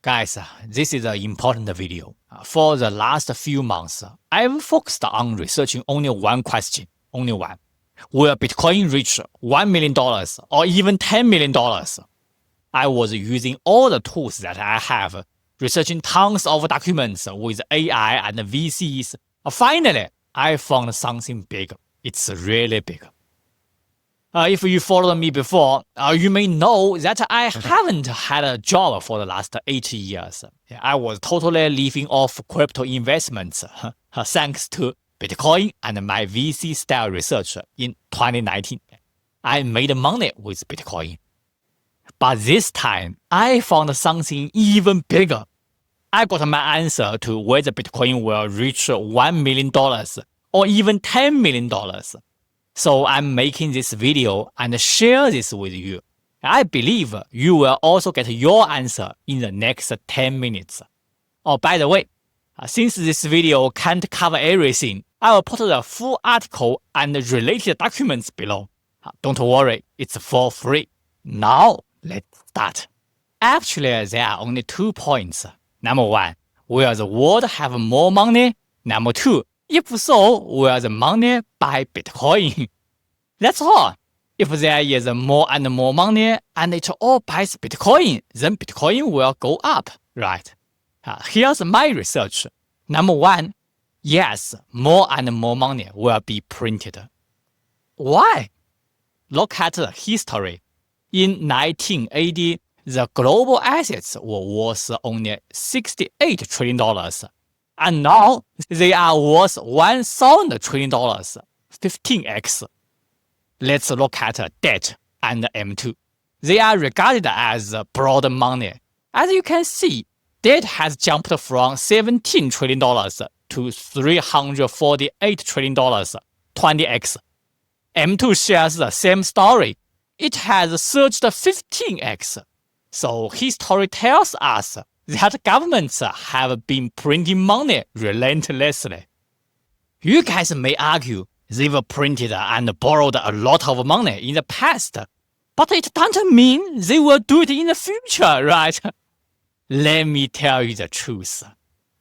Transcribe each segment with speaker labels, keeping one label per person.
Speaker 1: Guys, this is an important video. For the last few months, I've focused on researching only one question, only one. Will Bitcoin reach $1 million or even $10 million? I was using all the tools that I have, researching tons of documents with AI and VCs. Finally, I found something big. It's really big. If you followed me before, you may know that I haven't had a job for the last 8 years. I was totally living off crypto investments thanks to Bitcoin and my VC-style research in 2019. I made money with Bitcoin. But this time, I found something even bigger. I got my answer to whether Bitcoin will reach $1 million or even $10 million. So I'm making this video and share this with you. I believe you will also get your answer in the next 10 minutes. Oh, by the way, since this video can't cover everything, I will put the full article and related documents below. Don't worry, it's for free. Now, let's start. Actually, there are only 2 points. Number 1, will the world have more money? Number 2, if so, will the money buy Bitcoin? That's all. If there is more and more money and it all buys Bitcoin, then Bitcoin will go up, right? Here's my research. Number 1, yes, more and more money will be printed. Why? Look at the history. In 1980, the global assets were worth only $68 trillion. And now they are worth $1,000 trillion, 15x. Let's look at debt and M2. They are regarded as broad money. As you can see, debt has jumped from $17 trillion to $348 trillion, 20x. M2 shares the same story. It has surged 15x. So history tells us that governments have been printing money relentlessly. You guys may argue they've printed and borrowed a lot of money in the past, but it doesn't mean they will do it in the future, right? Let me tell you the truth.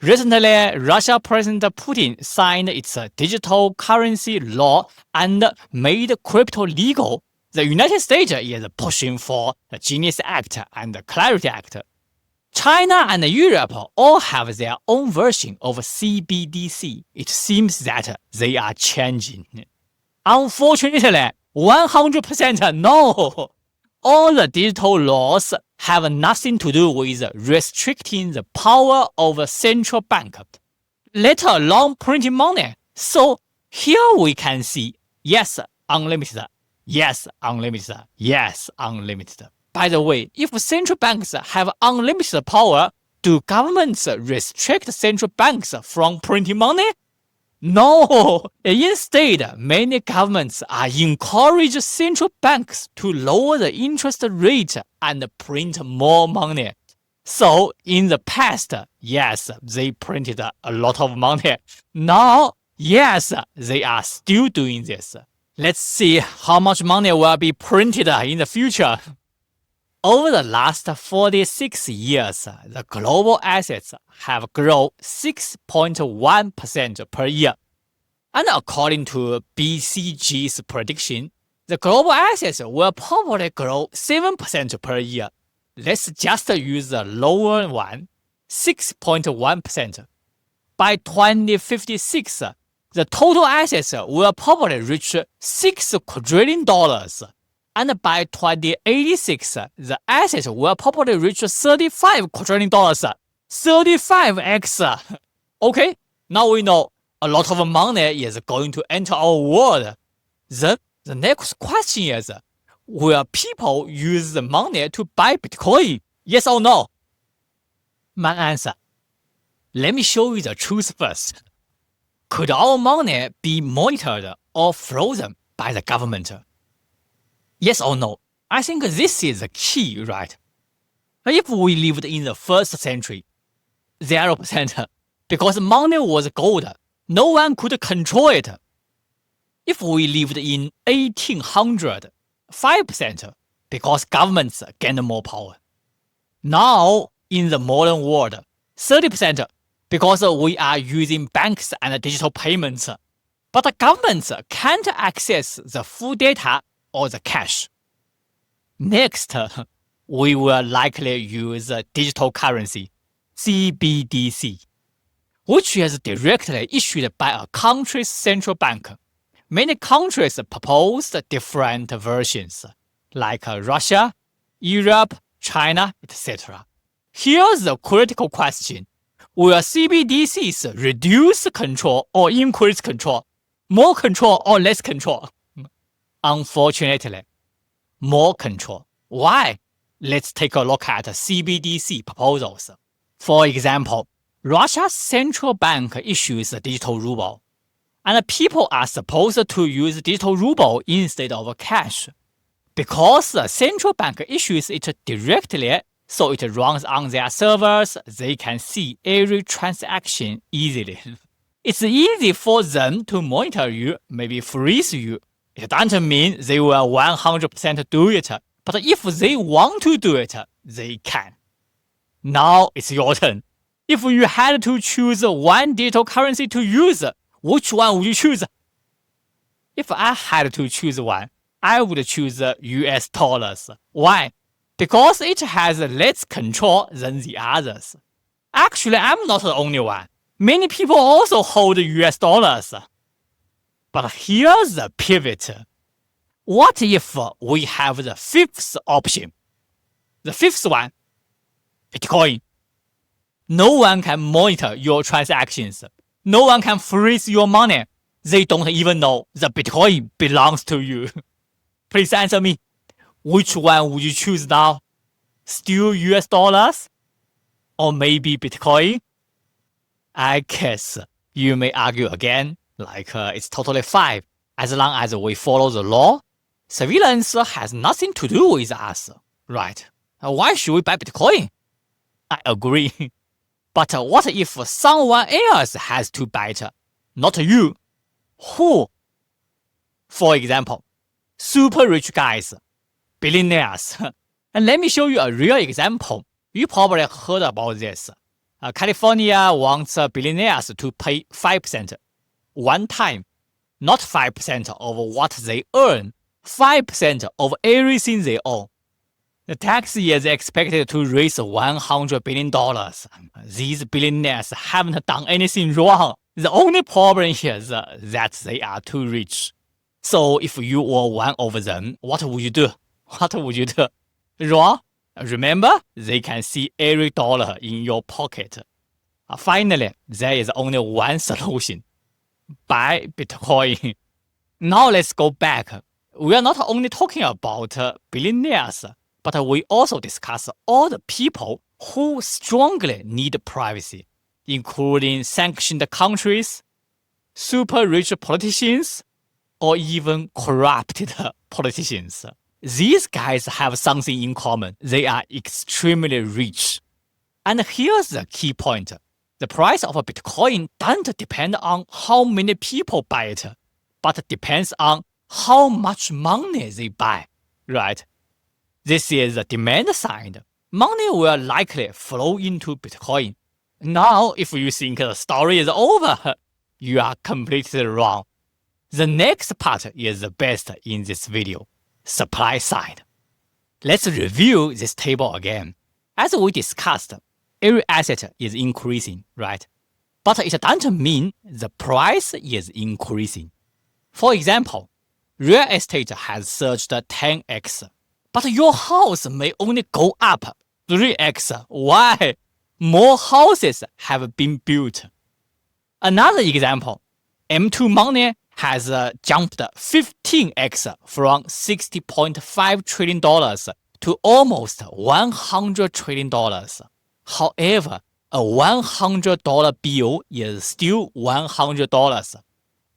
Speaker 1: Recently, Russia President Putin signed its digital currency law and made crypto legal. The United States is pushing for the Genius Act and the Clarity Act. China and Europe all have their own version of CBDC. It seems that they are changing. Unfortunately, 100% no. All the digital laws have nothing to do with restricting the power of a central bank, let alone printing money. So here we can see, yes, unlimited. Yes, unlimited. Yes, unlimited. By the way, if central banks have unlimited power, do governments restrict central banks from printing money? No. Instead, many governments are encouraging central banks to lower the interest rate and print more money. So in the past, yes, they printed a lot of money. Now, yes, they are still doing this. Let's see how much money will be printed in the future. Over the last 46 years, the global assets have grown 6.1% per year. And according to BCG's prediction, the global assets will probably grow 7% per year. Let's just use the lower one, 6.1%. By 2056, the total assets will probably reach $6 quadrillion. And by 2086, the assets will probably reach $35 quadrillion. 35x. Okay, now we know a lot of money is going to enter our world. Then the next question is, will people use the money to buy Bitcoin? Yes or no? My answer. Let me show you the truth first. Could our money be monitored or frozen by the government? Yes or no? I think this is the key, right? If we lived in the 1st century, 0%, because money was gold, no one could control it. If we lived in 1800, 5%, because governments gained more power. Now, in the modern world. 30% because we are using banks and digital payments. But the governments can't access the full data or the cash. Next, we will likely use digital currency, CBDC, which is directly issued by a country's central bank. Many countries proposed different versions, like Russia, Europe, China, etc. Here's the critical question. Will CBDCs reduce control or increase control? More control or less control? Unfortunately, more control. Why? Let's take a look at CBDC proposals. For example, Russia's central bank issues a digital ruble, and people are supposed to use digital ruble instead of cash. Because the central bank issues it directly, so it runs on their servers, they can see every transaction easily. It's easy for them to monitor you, maybe freeze you. It doesn't mean they will 100% do it, but if they want to do it, they can. Now it's your turn. If you had to choose one digital currency to use, which one would you choose? If I had to choose one, I would choose US dollars. Why? Because it has less control than the others. Actually, I'm not the only one. Many people also hold US dollars. But here's the pivot. What if we have the fifth option? The fifth one, Bitcoin. No one can monitor your transactions. No one can freeze your money. They don't even know the Bitcoin belongs to you. Please answer me. Which one would you choose now? Still US dollars? Or maybe Bitcoin? I guess you may argue again, like it's totally fine. As long as we follow the law, surveillance has nothing to do with us, right? Why should we buy Bitcoin? I agree. But what if someone else has to buy it, not you? Who? For example, super rich guys, billionaires. And let me show you a real example. You probably heard about this. California wants billionaires to pay 5% one time, not 5% of what they earn, 5% of everything they own. The tax is expected to raise $100 billion. These billionaires haven't done anything wrong. The only problem is that they are too rich. So if you were one of them, what would you do? What would you do? Wrong? Remember, they can see every dollar in your pocket. Finally, there is only one solution. Buy Bitcoin. Now let's go back. We are not only talking about billionaires, but we also discuss all the people who strongly need privacy, including sanctioned countries, super rich politicians, or even corrupted politicians. These guys have something in common. They are extremely rich. And here's the key point. The price of a Bitcoin doesn't depend on how many people buy it, but depends on how much money they buy, right? This is the demand side. Money will likely flow into Bitcoin. Now, if you think the story is over, you are completely wrong. The next part is the best in this video. Supply side. Let's review this table again. As we discussed, every asset is increasing, right? But it doesn't mean the price is increasing. For example, real estate has surged 10x, but your house may only go up 3x. Why? More houses have been built. Another example, M2 money has jumped 15x from $60.5 trillion to almost $100 trillion. However, a $100 bill is still $100.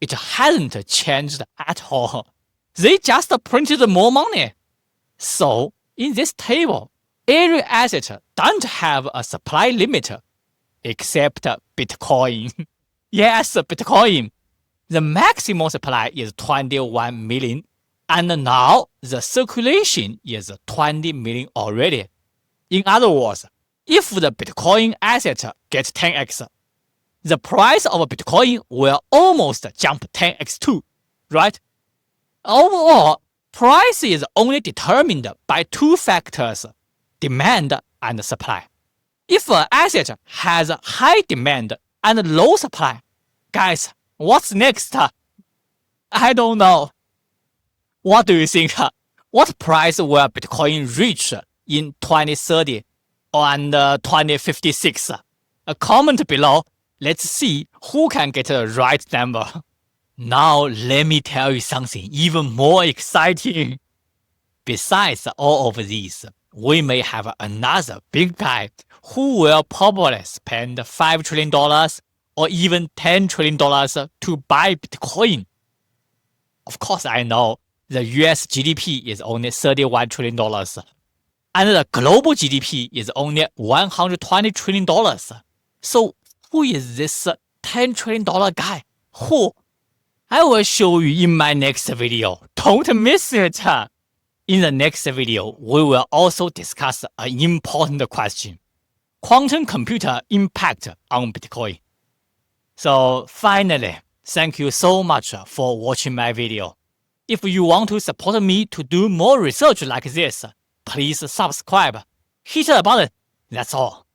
Speaker 1: It hasn't changed at all. They just printed more money. So, in this table, every asset doesn't have a supply limit, except Bitcoin. Yes, Bitcoin. The maximum supply is 21 million, and now the circulation is 20 million already. In other words, If the Bitcoin asset gets 10x, the price of Bitcoin will almost jump 10x too, right? Overall, price is only determined by two factors, demand and supply. If an asset has high demand and low supply, guys, what's next? I don't know. What do you think? What price will Bitcoin reach in 2030 and 2056? Comment below. Let's see who can get the right number. Now let me tell you something even more exciting. Besides all of these, we may have another big guy who will probably spend $5 trillion or even $10 trillion to buy Bitcoin. Of course, I know the US GDP is only $31 trillion, and the global GDP is only $120 trillion. So who is this $10 trillion guy? Who? I will show you in my next video. Don't miss it. In the next video, we will also discuss an important question: quantum computer impact on Bitcoin. So finally, thank you so much for watching my video. If you want to support me to do more research like this, please subscribe. Hit the button. That's all.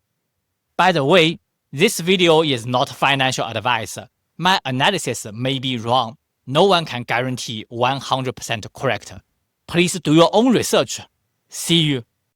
Speaker 1: By the way, this video is not financial advice. My analysis may be wrong. No one can guarantee 100% correct. Please do your own research. See you